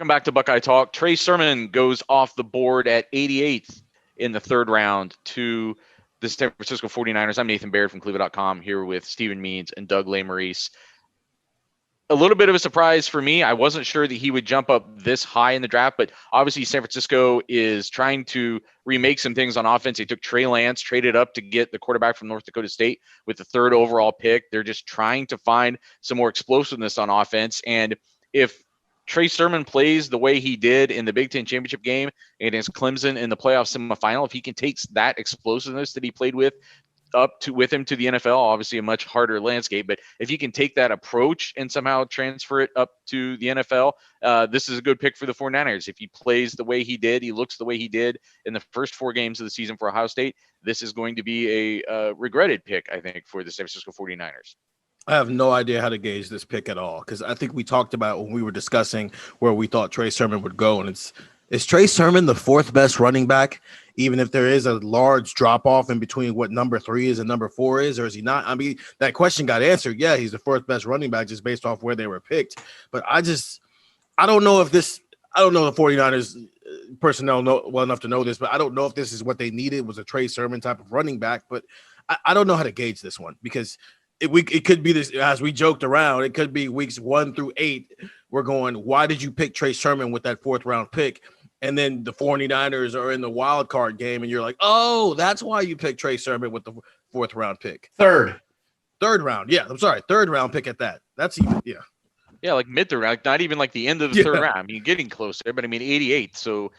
Welcome back to Buckeye Talk. Trey Sermon goes off the board at 88th in the third round to the San Francisco 49ers. I'm Nathan Baird from cleveland.com here with Stephen Means and Doug Lesmerises. A little bit of a surprise for me. I wasn't sure that he would jump up this high in the draft, but obviously San Francisco is trying to remake some things on offense. They took Trey Lance, traded up to get the quarterback from North Dakota State with the third overall pick. They're just trying to find some more explosiveness on offense. And if Trey Sermon plays the way he did in the Big Ten championship game against Clemson in the playoff semifinal, if he can take that explosiveness that he played with with him to the NFL, obviously a much harder landscape, but if he can take that approach and somehow transfer it up to the NFL, this is a good pick for the 49ers. If he plays the way he did, he looks the way he did in the first 4 games of the season for Ohio State, this is going to be a regretted pick, I think, for the San Francisco 49ers. I have no idea how to gauge this pick at all, because I think we talked about when we were discussing where we thought Trey Sermon would go, and is Trey Sermon the 4th best running back, even if there is a large drop-off in between what number 3 is and number 4 is, or is he not? I mean, that question got answered. Yeah, he's the 4th best running back just based off where they were picked. But I don't know if the 49ers personnel know well enough to know this, but I don't know if this is what they needed, was a Trey Sermon type of running back. But I don't know how to gauge this one, because it could be this, as we joked around, it could be weeks 1 through 8. We're going, why did you pick Trey Sermon with that 4th round pick? And then the 49ers are in the wild card game, and you're like, oh, that's why you picked Trey Sermon with the 4th round pick. Third round. Yeah, I'm sorry. 3rd round pick at that. That's even, yeah. Yeah, like mid-third round, not even like the end of the third round. I mean, getting closer, but I mean, 88th, so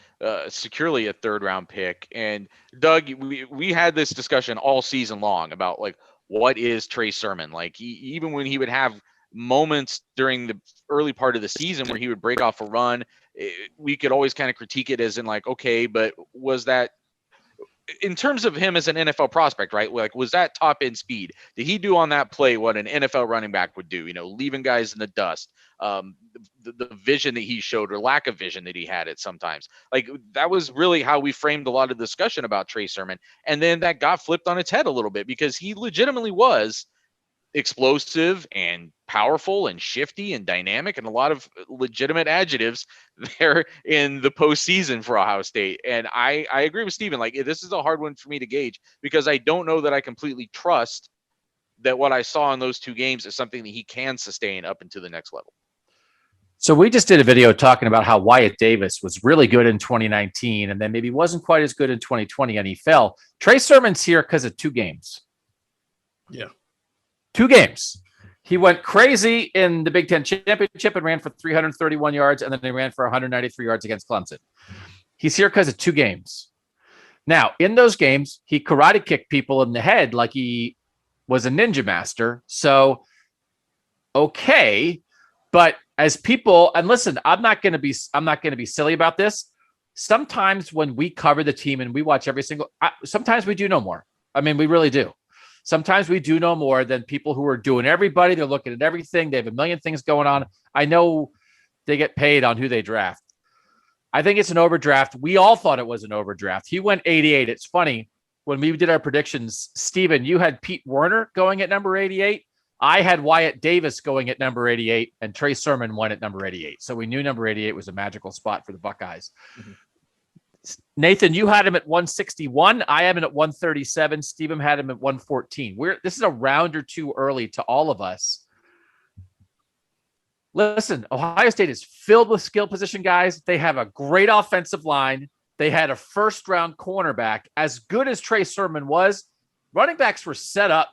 securely a 3rd round pick. And Doug, we had this discussion all season long about, like, what is Trey Sermon? Like, even when he would have moments during the early part of the season where he would break off a run, we could always kind of critique it as in, like, okay, but was that, in terms of him as an NFL prospect, right? Like, was that top end speed? Did he do on that play what an NFL running back would do? You know, leaving guys in the dust, the vision that he showed, or lack of vision that he had at sometimes. Like, that was really how we framed a lot of discussion about Trey Sermon. And then that got flipped on its head a little bit, because he legitimately was explosive and powerful and shifty and dynamic, and a lot of legitimate adjectives there in the postseason for Ohio State. And I agree with Stephen. Like, this is a hard one for me to gauge, because I don't know that I completely trust that what I saw in those 2 games is something that he can sustain up into the next level. So we just did a video talking about how Wyatt Davis was really good in 2019, and then maybe wasn't quite as good in 2020, and he fell. Trey Sermon's here because of 2 games. Yeah. 2 games. He went crazy in the Big Ten championship and ran for 331 yards, and then they ran for 193 yards against Clemson. He's here because of 2 games. Now, in those games, he karate kicked people in the head like he was a ninja master. So, okay, but as people, and listen, I'm not going to be silly about this. Sometimes when we cover the team and we watch every single, sometimes we do know more. I mean, we really do. Sometimes we do know more than people who are doing everybody. They're looking at everything. They have a million things going on. I know they get paid on who they draft. I think it's an overdraft. We all thought it was an overdraft. He went 88. It's funny. When we did our predictions, Steven, you had Pete Werner going at number 88. I had Wyatt Davis going at number 88, and Trey Sermon went at number 88. So we knew number 88 was a magical spot for the Buckeyes. Mm-hmm. Nathan, you had him at 161. I have him at 137. Stephen had him at 114. This is a round or 2 early to all of us. Listen, Ohio State is filled with skill position guys. They have a great offensive line. They had a 1st-round cornerback. As good as Trey Sermon was, running backs were set up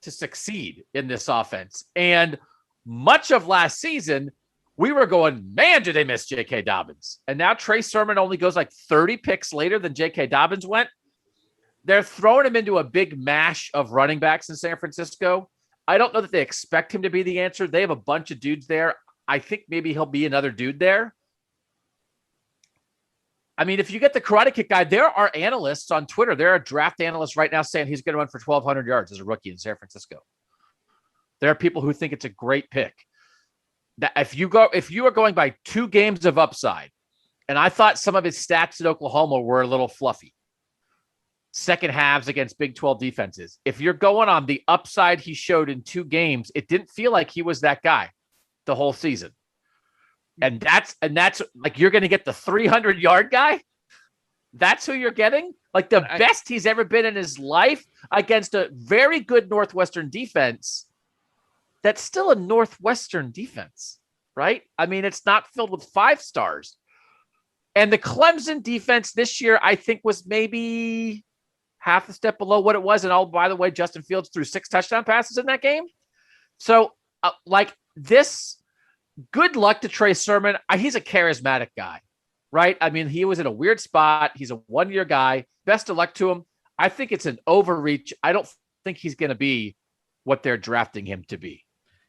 to succeed in this offense. And much of last season, we were going, man, did they miss J.K. Dobbins? And now Trey Sermon only goes like 30 picks later than J.K. Dobbins went. They're throwing him into a big mash of running backs in San Francisco. I don't know that they expect him to be the answer. They have a bunch of dudes there. I think maybe he'll be another dude there. I mean, if you get the karate kick guy, there are analysts on Twitter. There are draft analysts right now saying he's going to run for 1,200 yards as a rookie in San Francisco. There are people who think it's a great pick. That if you are going by 2 games of upside, and I thought some of his stats at Oklahoma were a little fluffy. Second halves against Big 12 defenses. If you're going on the upside he showed in 2 games, it didn't feel like he was that guy the whole season. And that's like, you're going to get the 300-yard guy. That's who you're getting. Like the best he's ever been in his life against a very good Northwestern defense. That's still a Northwestern defense, right? I mean, it's not filled with 5 stars. And the Clemson defense this year, I think, was maybe half a step below what it was. And by the way, Justin Fields threw 6 touchdown passes in that game. So, like this, good luck to Trey Sermon. He's a charismatic guy, right? I mean, he was in a weird spot. He's a 1-year guy. Best of luck to him. I think it's an overreach. I don't think he's going to be what they're drafting him to be.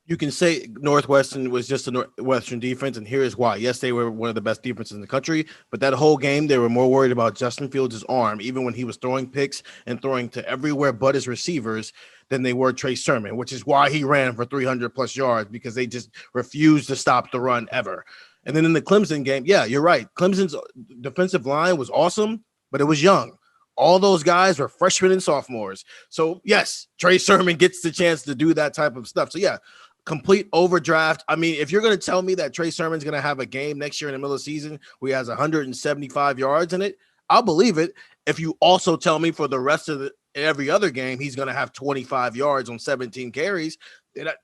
You can say Northwestern was just a Northwestern defense, and here's why. Yes, they were one of the best defenses in the country, but that whole game, they were more worried about Justin Fields' arm, even when he was throwing picks and throwing to everywhere but his receivers, than they were Trey Sermon, which is why he ran for 300-plus yards, because they just refused to stop the run ever. And then in the Clemson game, yeah, you're right. Clemson's defensive line was awesome, but it was young. All those guys were freshmen and sophomores. So, yes, Trey Sermon gets the chance to do that type of stuff. So, yeah, complete overdraft. I mean, if you're going to tell me that Trey Sermon's going to have a game next year in the middle of the season where he has 175 yards in it, I'll believe it. If you also tell me for the rest of every other game he's going to have 25 yards on 17 carries,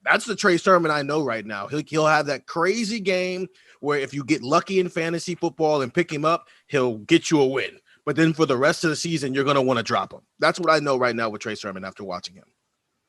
that's the Trey Sermon I know right now. He'll have that crazy game where if you get lucky in fantasy football and pick him up, he'll get you a win. But then for the rest of the season, you're going to want to drop him. That's what I know right now with Trey Sermon after watching him.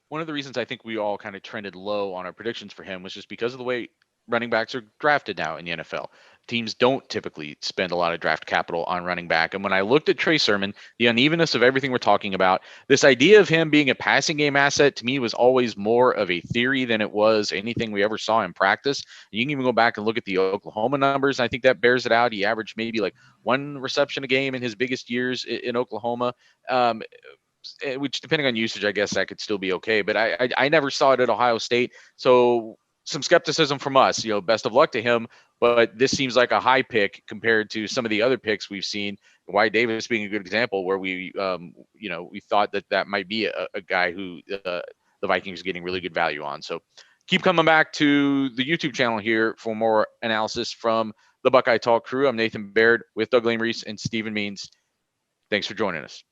One of the reasons I think we all kind of trended low on our predictions for him was just because of the way running backs are drafted now in the NFL. Teams don't typically spend a lot of draft capital on running back. And when I looked at Trey Sermon, the unevenness of everything we're talking about, this idea of him being a passing game asset to me was always more of a theory than it was anything we ever saw in practice. You can even go back and look at the Oklahoma numbers. I think that bears it out. He averaged maybe like 1 reception a game in his biggest years in Oklahoma. Which, depending on usage, I guess that could still be okay. But I never saw it at Ohio State. So some skepticism from us, best of luck to him. But this seems like a high pick compared to some of the other picks we've seen. Wyatt Davis being a good example, where we thought that might be a guy who the Vikings are getting really good value on. So keep coming back to the YouTube channel here for more analysis from the Buckeye Talk crew. I'm Nathan Baird with Doug Lesmerises and Stephen Means. Thanks for joining us.